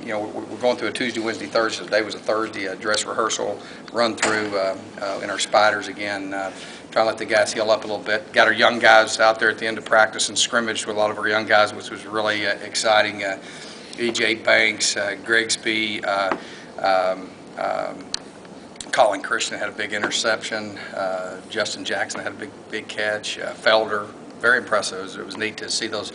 we're going through a Tuesday, Wednesday, Thursday. Today was a Thursday dress rehearsal, run through in our spiders again. Trying to let the guys heal up a little bit. Got our young guys out there at the end of practice and scrimmaged with a lot of our young guys, which was really exciting. E.J. Banks, Grigsby, Colin Christian had a big interception. Justin Jackson had a big catch. Felder, very impressive. It was neat to see those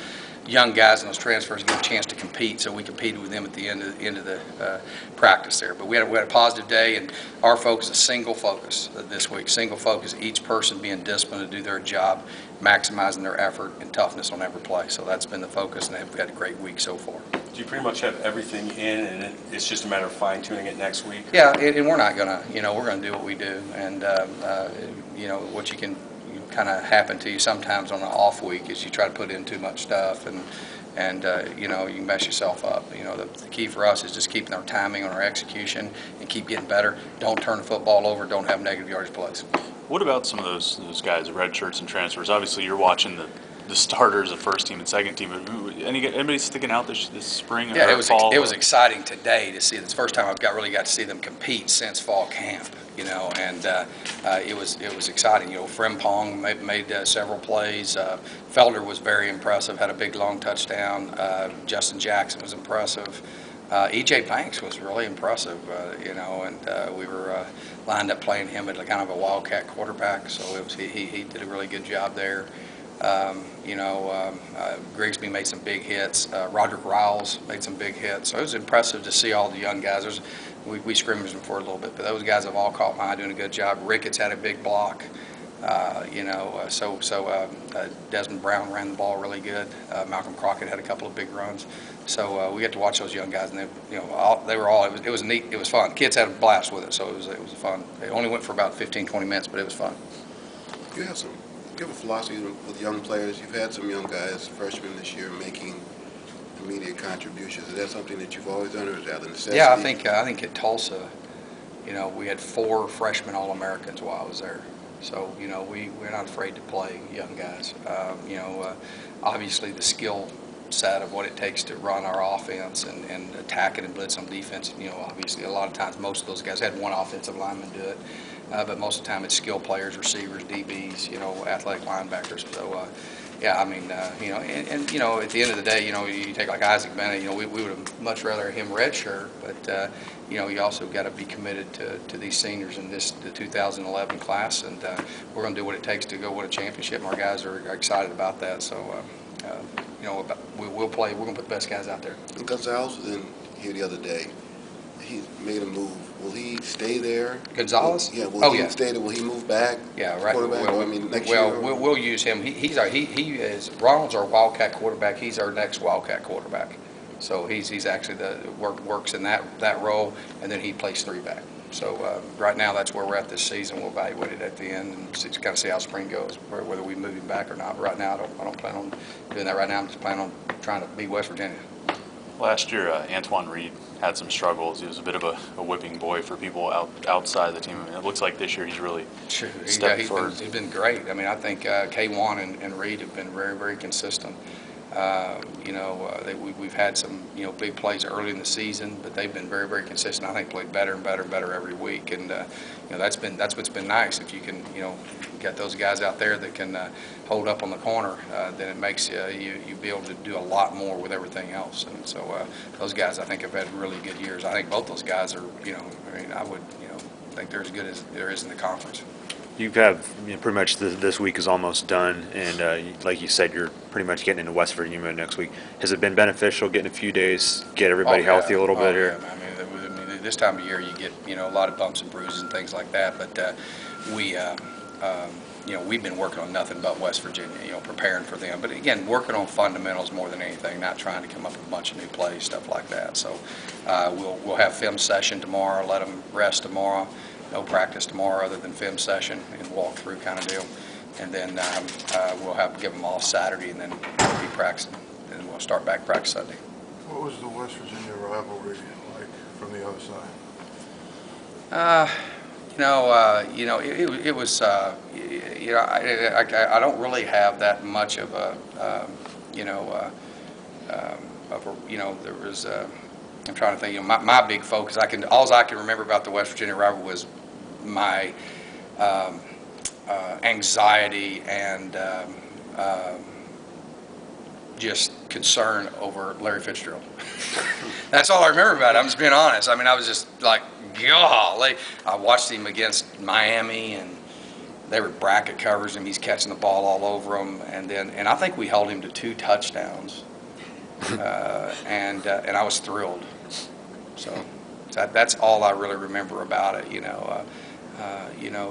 young guys and those transfers get a chance to compete. So we competed with them at the end of the practice there. But we had a positive day, and our focus is single focus this week. Single focus, each person being disciplined to do their job, maximizing their effort and toughness on every play. So that's been the focus, and we've had a great week so far. Do you pretty much have everything in, and it's just a matter of fine-tuning it next week? Yeah, and we're not gonna, we're gonna do what we do, and what you can kind of happen to you sometimes on an off week is you try to put in too much stuff, and you can mess yourself up. The key for us is just keeping our timing on our execution and keep getting better. Don't turn the football over. Don't have negative yardage plays. What about some of those guys, the red shirts and transfers? Obviously, you're watching the starters, the first team and second team. Anybody sticking out this spring? Yeah, or fall? It was exciting today to see. It's the first time I've really got to see them compete since fall camp. And it was exciting. Frimpong made several plays. Felder was very impressive. Had a big long touchdown. Justin Jackson was impressive. E.J. Banks was really impressive. And we were lined up playing him at kind of a wildcat quarterback. So he did a really good job there. Grigsby made some big hits. Roderick Riles made some big hits. So it was impressive to see all the young guys. We scrimmaged them for a little bit, but those guys have all caught my eye, doing a good job. Ricketts had a big block. Desmond Brown ran the ball really good. Malcolm Crockett had a couple of big runs. So we get to watch those young guys, and it was neat. It was fun. Kids had a blast with it, so it was fun. It only went for about 15, 20 minutes, but it was fun. You have a philosophy with young players. You've had some young guys, freshmen this year, making immediate contributions. Is that something that you've always done, or is that a necessity? Yeah, I think at Tulsa, we had 4 freshman All-Americans while I was there. So we're not afraid to play young guys. Obviously the skill set of what it takes to run our offense and attack it and blitz on defense. Obviously a lot of times most of those guys had one offensive lineman do it. But most of the time it's skill players, receivers, DBs, athletic linebackers. So, yeah, at the end of the day, you take like Isaac Bennett, we would have much rather him redshirt, but, you also got to be committed to these seniors in the 2011 class, and we're going to do what it takes to go win a championship, and our guys are excited about that. So, we'll play. We're going to put the best guys out there. Gonzalez was in here the other day. He made a move. Will he stay there? Gonzalez? Yeah. Will he stay there? Will he move back? Yeah, right. Next year. We'll use him. He is Ronald's our Wildcat quarterback. He's our next Wildcat quarterback. So he's actually works in that role, and then he plays 3-back. So right now that's where we're at this season. We'll evaluate it at the end and kind of see how spring goes, whether we move him back or not. Right now I don't plan on doing that right now. I'm just planning on trying to beat West Virginia. Last year, Antoine Reed had some struggles. He was a bit of a whipping boy for people outside the team. It looks like this year he's really stepped forward. He's been great. I think K1 and Reed have been very, very consistent. We've had some big plays early in the season, but they've been very, very consistent. I think played better and better and better every week, and that's what's been nice. If you can get those guys out there that can hold up on the corner, then it makes you be able to do a lot more with everything else. And so those guys I think have had really good years. I think both those guys are I would think they're as good as there is in the conference. You have pretty much this week is almost done, and like you said, you're pretty much getting into West Virginia next week. Has it been beneficial getting a few days, get everybody healthy a little bit here? Yeah. I mean, this time of year you get a lot of bumps and bruises and things like that. But we've been working on nothing but West Virginia, preparing for them. But again, working on fundamentals more than anything, not trying to come up with a bunch of new plays, stuff like that. So we'll have film session tomorrow. Let them rest tomorrow. No practice tomorrow other than film session and walk through kind of deal, and then we'll give them all Saturday, and then we'll be practicing, and we'll start back practice Sunday. What was the West Virginia rivalry like from the other side? It was I don't really have that much of a there was I'm trying to think, my big focus, all I can remember about the West Virginia rivalry was my anxiety and just concern over Larry Fitzgerald. That's all I remember about it. I'm just being honest. I mean, I was just like, golly. I watched him against Miami, and they were bracket covers him. He's catching the ball all over them, and I think we held him to 2 touchdowns, and I was thrilled. So that's all I really remember about it.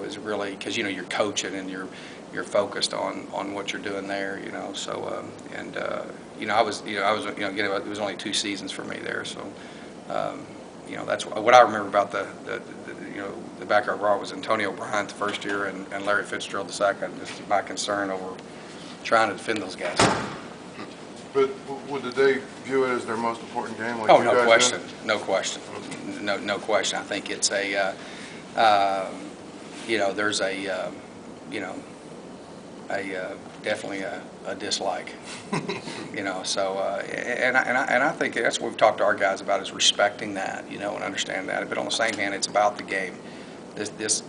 Is really because you're coaching and you're focused on what you're doing there. So I was again, it was only 2 seasons for me there. So that's what I remember about the backyard brawl was Antonio Bryant the first year and Larry Fitzgerald the second. Just my concern over trying to defend those guys. But did they view it as their most important game? Like Oh, you no guys question, did? no question, no question. I think it's a, there's a, definitely a dislike. So and I think that's what we've talked to our guys about is respecting that, and understand that. But on the same hand, it's about the game. This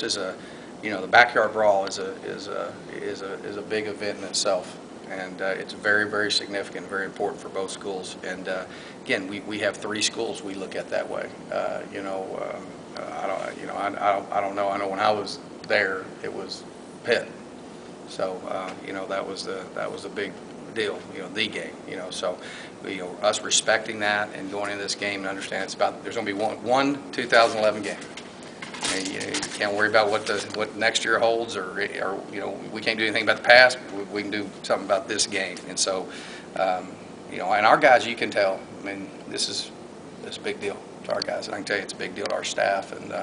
is a, the backyard brawl is a big event in itself. And it's very, very significant, very important for both schools. And again, we have 3 schools we look at that way. I don't know. I know when I was there, it was Pitt. So that was a big deal. The game. So us respecting that and going into this game and understand there's going to be one 2011 game. You can't worry about what next year holds, or we can't do anything about the past. We can do something about this game, and so and our guys, you can tell. I mean, this is a big deal to our guys. I can tell you, it's a big deal to our staff, and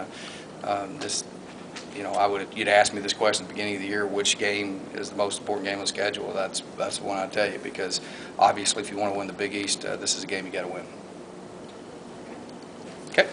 you'd ask me this question at the beginning of the year, which game is the most important game on the schedule? That's the one I'd tell you, because obviously, if you want to win the Big East, this is a game you got to win. Okay.